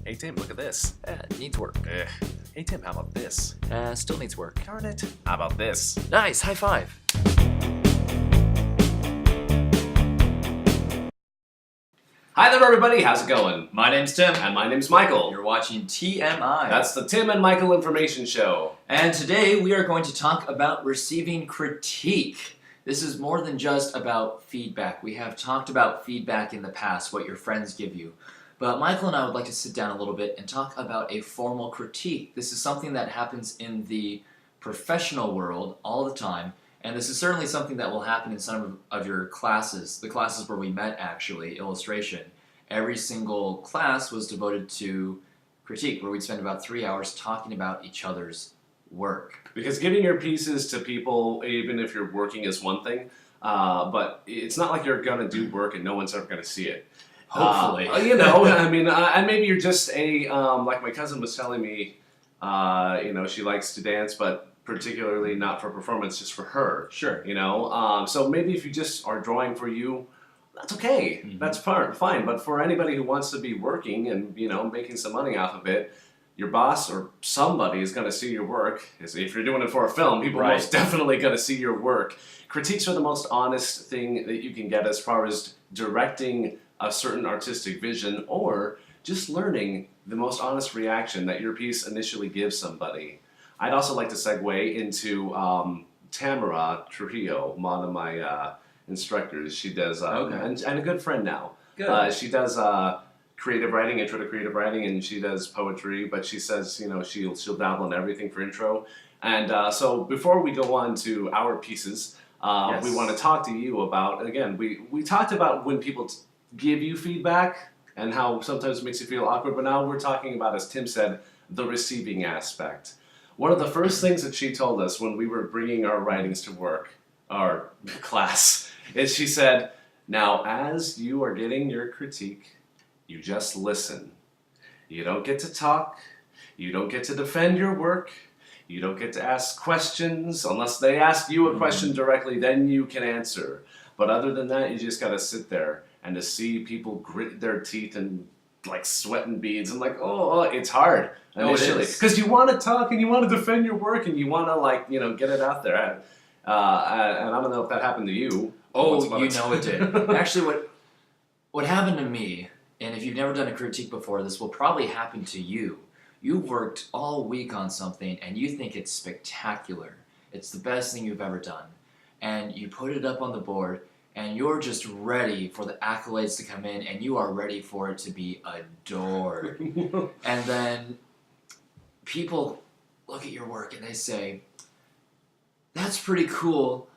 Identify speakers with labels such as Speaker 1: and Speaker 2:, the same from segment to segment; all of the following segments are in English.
Speaker 1: Hey Tim, look at this.
Speaker 2: Needs work.
Speaker 1: Hey Tim, how about this?
Speaker 2: Still needs work.
Speaker 1: Darn it. How about this?
Speaker 2: Nice, high five.
Speaker 3: Hi there everybody, how's it going?
Speaker 4: My name's Tim.
Speaker 3: And my name's Michael.
Speaker 4: You're watching TMI.
Speaker 3: That's the Tim and Michael Information Show.
Speaker 4: And today we are going to talk about receiving critique. This is more than just about feedback. We have talked about feedback in the past, what your friends give you. But Michael and I would like to sit down a little bit and talk about a formal critique. This is something that happens in the professional world all the time. And this is certainly something that will happen in some of your classes, the classes where we met actually, illustration. Every single class was devoted to critique, where we'd spend about 3 hours talking about each other's work.
Speaker 3: Because giving your pieces to people, even if you're working, is one thing, but it's not like you're going to do work and no one's ever going to see it.
Speaker 4: Hopefully.
Speaker 3: And maybe you're just like my cousin was telling me, she likes to dance, but particularly not for performance, just for her.
Speaker 4: Sure.
Speaker 3: So maybe if you just are drawing for you, that's okay. Mm-hmm. That's fine. But for anybody who wants to be working and, making some money off of it, your boss or somebody is going to see your work. If you're doing it for a film, people are most definitely going to see your work. Critiques are the most honest thing that you can get as far as directing a certain artistic vision or just learning the most honest reaction that your piece initially gives somebody. I'd also like to segue into Tamara Trujillo, one of my instructors. She does, and a good friend now. Good. She does creative writing, intro to creative writing, and she does poetry, but she says, she'll dabble in everything for intro. And so before we go on to our pieces, we want to talk to you about, again, we talked about when people give you feedback and how sometimes it makes you feel awkward, but now we're talking about, as Tim said, the receiving aspect. One of the first things that she told us when we were bringing our writings to work, our class, is she said, now as you are getting your critique, you just listen. You don't get to talk, you don't get to defend your work, you don't get to ask questions, unless they ask you a question directly, then you can answer. But other than that, you just gotta sit there and to see people grit their teeth and like sweating beads and it's hard initially because you want to talk and you want to defend your work and you want to get it out there and I don't know if that happened to you.
Speaker 4: It did. Actually, what happened to me, and if you've never done a critique before, this will probably happen to you. You've worked all week on something and you think it's spectacular. It's the best thing you've ever done, and you put it up on the board and you're just ready for the accolades to come in, and you are ready for it to be adored. And then people look at your work and they say, that's pretty cool,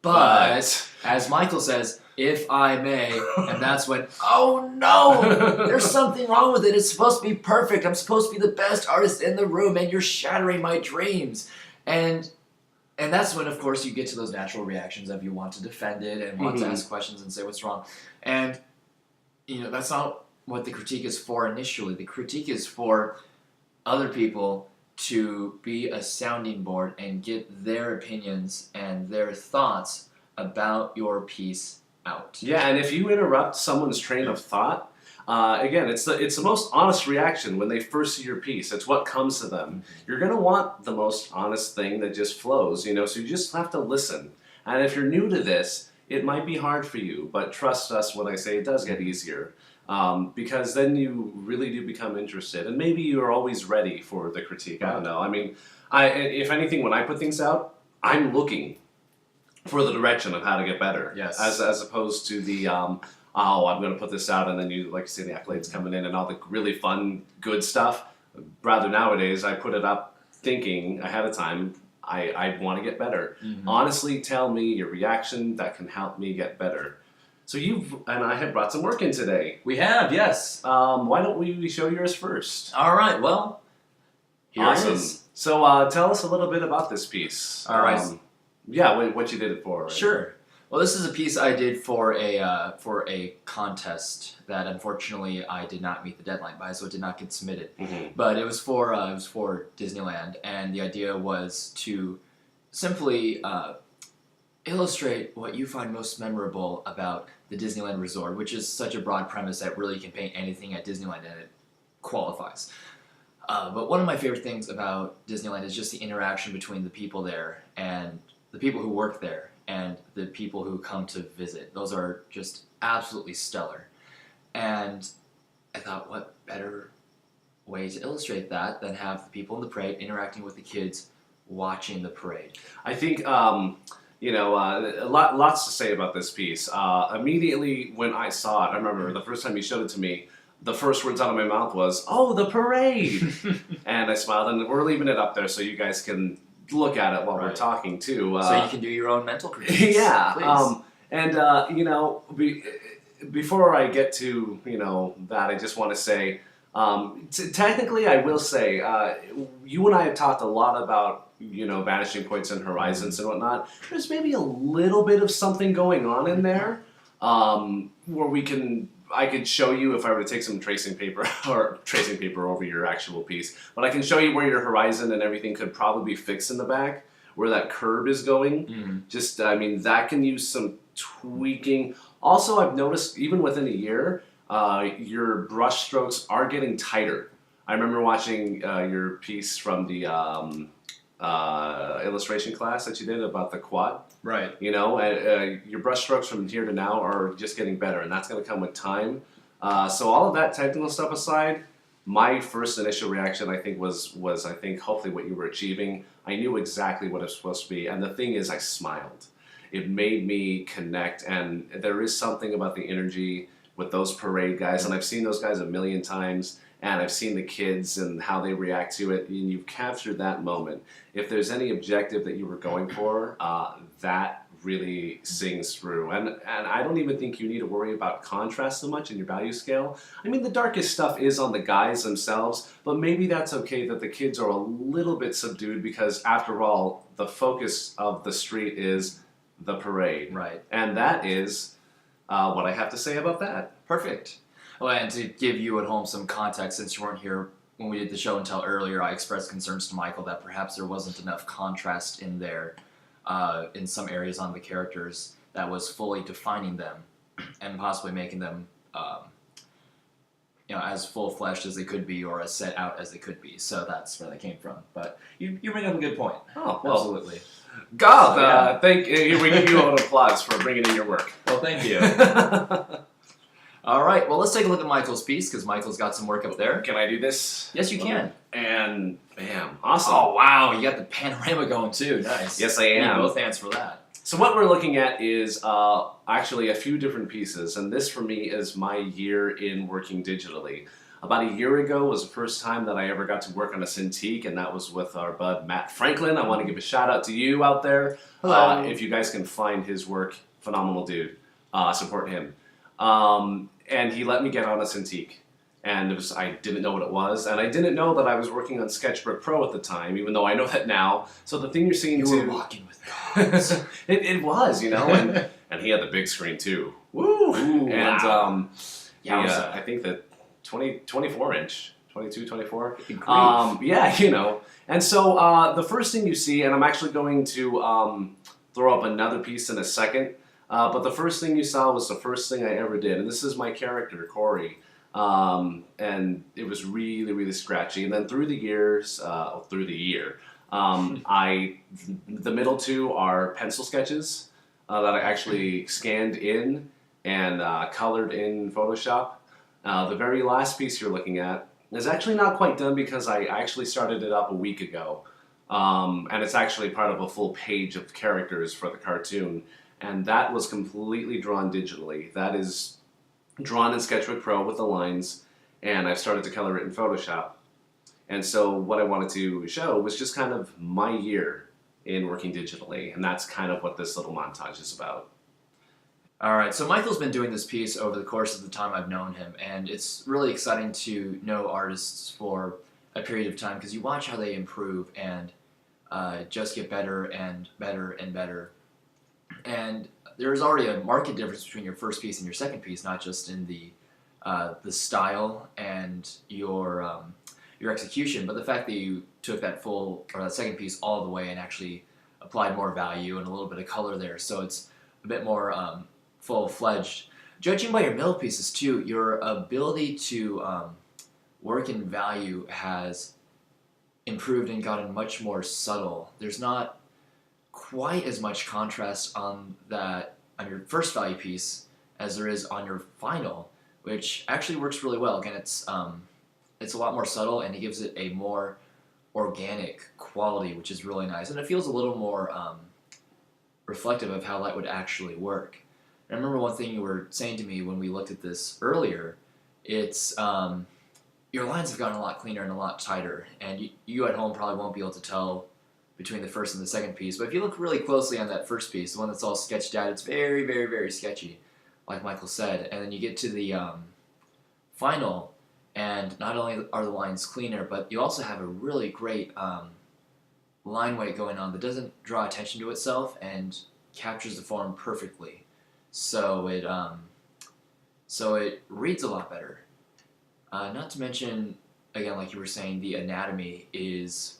Speaker 4: but as Michael says, if I may, and that's when, oh no, there's something wrong with it. It's supposed to be perfect. I'm supposed to be the best artist in the room, and you're shattering my dreams. And that's when, of course, you get to those natural reactions of you want to defend it and want to ask questions and say what's wrong. And, that's not what the critique is for initially. The critique is for other people to be a sounding board and get their opinions and their thoughts about your piece out.
Speaker 3: Yeah, and if you interrupt someone's train of thought, again, it's the most honest reaction when they first see your piece. It's what comes to them. You're going to want the most honest thing that just flows, so you just have to listen. And if you're new to this, it might be hard for you, but trust us when I say it does get easier. Because then you really do become interested. And maybe you're always ready for the critique. I don't know. I mean, if anything, when I put things out, I'm looking for the direction of how to get better.
Speaker 4: Yes.
Speaker 3: As opposed to the... I'm going to put this out, and then you see the accolades coming in and all the really fun, good stuff. Rather nowadays, I put it up thinking ahead of time, I want to get better. Mm-hmm. Honestly, tell me your reaction that can help me get better. So you and I have brought some work in today.
Speaker 4: We have, yes.
Speaker 3: Why don't we show yours first?
Speaker 4: All right, well, here it is.
Speaker 3: So tell us a little bit about this piece.
Speaker 4: All right.
Speaker 3: What you did it for. Right?
Speaker 4: Sure. Well, this is a piece I did for a contest that unfortunately I did not meet the deadline by, so it did not get submitted. Mm-hmm. But it was for Disneyland, and the idea was to simply illustrate what you find most memorable about the Disneyland Resort, which is such a broad premise that really can paint anything at Disneyland, and it qualifies. But one of my favorite things about Disneyland is just the interaction between the people there and the people who work there and the people who come to visit. Those are just absolutely stellar. And I thought, what better way to illustrate that than have the people in the parade interacting with the kids watching the parade.
Speaker 3: I think, lots to say about this piece. Immediately when I saw it, I remember the first time you showed it to me, the first words out of my mouth was, "Oh, the parade!" And I smiled, and we're leaving it up there so you guys can look at it while we're talking too.
Speaker 4: So you can do your own mental critiques.
Speaker 3: Yeah.
Speaker 4: Please.
Speaker 3: Before I get to, that, I just want to say, technically, I will say, you and I have talked a lot about, vanishing points and horizons and whatnot. There's maybe a little bit of something going on in there, where I could show you if I were to take some tracing paper over your actual piece, but I can show you where your horizon and everything could probably be fixed in the back, where that curve is going. That can use some tweaking. Also, I've noticed even within a year, your brush strokes are getting tighter. I remember watching your piece from the illustration class that you did about the quad.
Speaker 4: Right.
Speaker 3: Your brush strokes from here to now are just getting better, and that's going to come with time. So all of that technical stuff aside, my first initial reaction, I think, was hopefully what you were achieving. I knew exactly what it was supposed to be, and the thing is, I smiled. It made me connect, and there is something about the energy with those parade guys, and I've seen those guys a million times, and I've seen the kids and how they react to it, and you've captured that moment. If there's any objective that you were going for, that really sings through. And I don't even think you need to worry about contrast so much in your value scale. I mean, the darkest stuff is on the guys themselves, but maybe that's okay that the kids are a little bit subdued because, after all, the focus of the street is the parade.
Speaker 4: Right.
Speaker 3: And that is what I have to say about that.
Speaker 4: Perfect. Well, and to give you at home some context, since you weren't here when we did the show and tell earlier, I expressed concerns to Michael that perhaps there wasn't enough contrast in there in some areas on the characters that was fully defining them and possibly making them as full-fleshed as they could be or as set out as they could be. So that's where they came from. But you bring up a good point.
Speaker 3: Oh, well.
Speaker 4: Absolutely.
Speaker 3: God, we give you an applause for bringing in your work.
Speaker 4: Well, thank you. All right, well, let's take a look at Michael's piece, because Michael's got some work up there.
Speaker 3: Can I do this?
Speaker 4: Yes, you can.
Speaker 3: And bam, awesome.
Speaker 4: Oh, wow, you got the panorama going, too. Nice.
Speaker 3: Yes, I
Speaker 4: You
Speaker 3: am.
Speaker 4: need both hands for that.
Speaker 3: So what we're looking at is actually a few different pieces, and this for me is my year in working digitally. About a year ago was the first time that I ever got to work on a Cintiq, and that was with our bud Matt Franklin. I want to give a shout out to you out there.
Speaker 4: Hello.
Speaker 3: If you guys can find his work, phenomenal dude. Support him. And he let me get on a Cintiq. And I didn't know what it was, and I didn't know that I was working on Sketchbook Pro at the time, even though I know that now. So the thing you're seeing
Speaker 4: You
Speaker 3: too,
Speaker 4: were walking with gods.
Speaker 3: it was, and he had the big screen too. Woo! And
Speaker 4: wow.
Speaker 3: I think that 24 inch, 22, 24.
Speaker 4: Grief.
Speaker 3: And so the first thing you see, and I'm actually going to throw up another piece in a second, but the first thing you saw was the first thing I ever did, and this is my character, Corey. And it was really, really scratchy. And then through the year, the middle two are pencil sketches that I actually scanned in and colored in Photoshop. The very last piece you're looking at is actually not quite done because I actually started it up a week ago. And it's actually part of a full page of characters for the cartoon. And that was completely drawn digitally. That is drawn in Sketchbook Pro with the lines, and I've started to color it in Photoshop. And so what I wanted to show was just kind of my year in working digitally, and that's kind of what this little montage is about.
Speaker 4: All right, so Michael's been doing this piece over the course of the time I've known him, and it's really exciting to know artists for a period of time, because you watch how they improve and just get better and better and better. And there's already a marked difference between your first piece and your second piece, not just in the style and your execution, but the fact that you took that second piece all the way and actually applied more value and a little bit of color there, so it's a bit more full-fledged. Judging by your middle pieces too, your ability to work and value has improved and gotten much more subtle. There's not quite as much contrast on your first value piece as there is on your final, which actually works really well. Again, it's a lot more subtle, and it gives it a more organic quality, which is really nice, and it feels a little more reflective of how light would actually work. And I remember one thing you were saying to me when we looked at this earlier. It's your lines have gotten a lot cleaner and a lot tighter, and you at home probably won't be able to tell between the first and the second piece, but if you look really closely on that first piece, the one that's all sketched out, it's very, very, very sketchy, like Michael said, and then you get to the final, and not only are the lines cleaner, but you also have a really great line weight going on that doesn't draw attention to itself and captures the form perfectly. So it reads a lot better. Not to mention, again, like you were saying, the anatomy is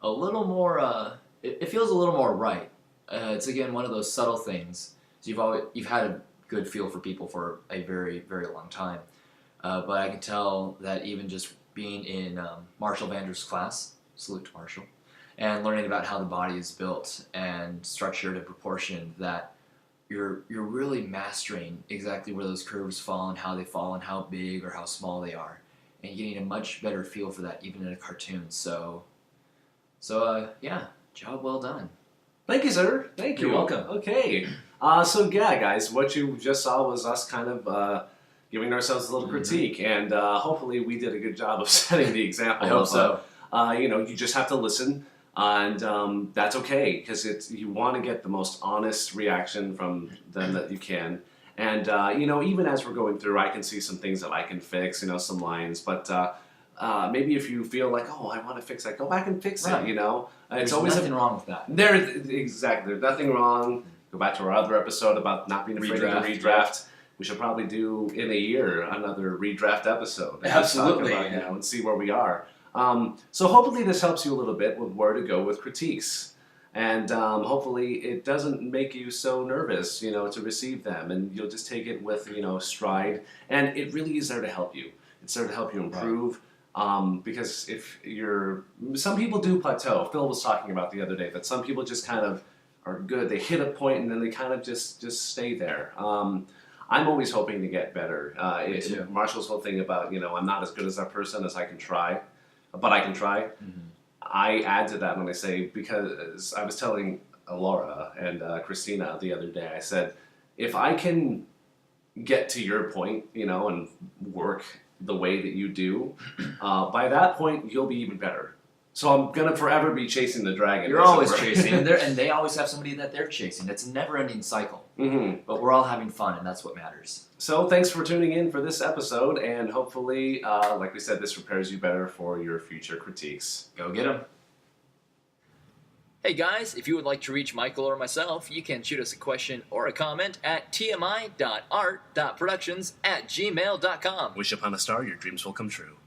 Speaker 4: a little more. It feels a little more right. It's again one of those subtle things. So you've had a good feel for people for a very, very long time. But I can tell that even just being in Marshall Vander's class, salute to Marshall, and learning about how the body is built and structured and proportioned, that you're really mastering exactly where those curves fall and how they fall and how big or how small they are, and getting a much better feel for that even in a cartoon. So yeah, job well done.
Speaker 3: Thank you, sir. Thank you.
Speaker 4: You're welcome.
Speaker 3: Okay. So yeah, guys, what you just saw was us kind of giving ourselves a little critique, and hopefully we did a good job of setting the example.
Speaker 4: I hope so.
Speaker 3: You just have to listen, and that's okay, because you want to get the most honest reaction from them that you can. And even as we're going through, I can see some things that I can fix, some lines, but maybe if you feel like, oh, I want to fix that, go back and fix
Speaker 4: Right.
Speaker 3: it.
Speaker 4: There's
Speaker 3: It's always
Speaker 4: nothing wrong with that.
Speaker 3: Exactly. There's nothing wrong. Go back to our other episode about not being afraid of the redraft. We should probably do in a year another redraft episode. And just talk
Speaker 4: Absolutely.
Speaker 3: about, and see where we are. So hopefully this helps you a little bit with where to go with critiques. And hopefully it doesn't make you so nervous, to receive them. And you'll just take it with, stride. And it really is there to help you. It's there to help you improve. Because some people do plateau. Phil was talking about the other day that some people just kind of are good. They hit a point and then they kind of just stay there. I'm always hoping to get better. Marshall's whole thing about, I'm not as good as that person as I can try, but I can try.
Speaker 4: Mm-hmm.
Speaker 3: I add to that when I say, because I was telling Laura and Christina the other day, I said, if I can get to your point, and work the way that you do, by that point, you'll be even better. So I'm going to forever be chasing the dragon.
Speaker 4: You're always chasing, and they always have somebody that they're chasing. It's a never-ending cycle.
Speaker 3: Mm-hmm.
Speaker 4: But we're all having fun, and that's what matters.
Speaker 3: So thanks for tuning in for this episode, and hopefully, like we said, this prepares you better for your future critiques.
Speaker 4: Go get them. Hey guys, if you would like to reach Michael or myself, you can shoot us a question or a comment at tmi.art.productions@gmail.com.
Speaker 3: Wish upon a star, your dreams will come true.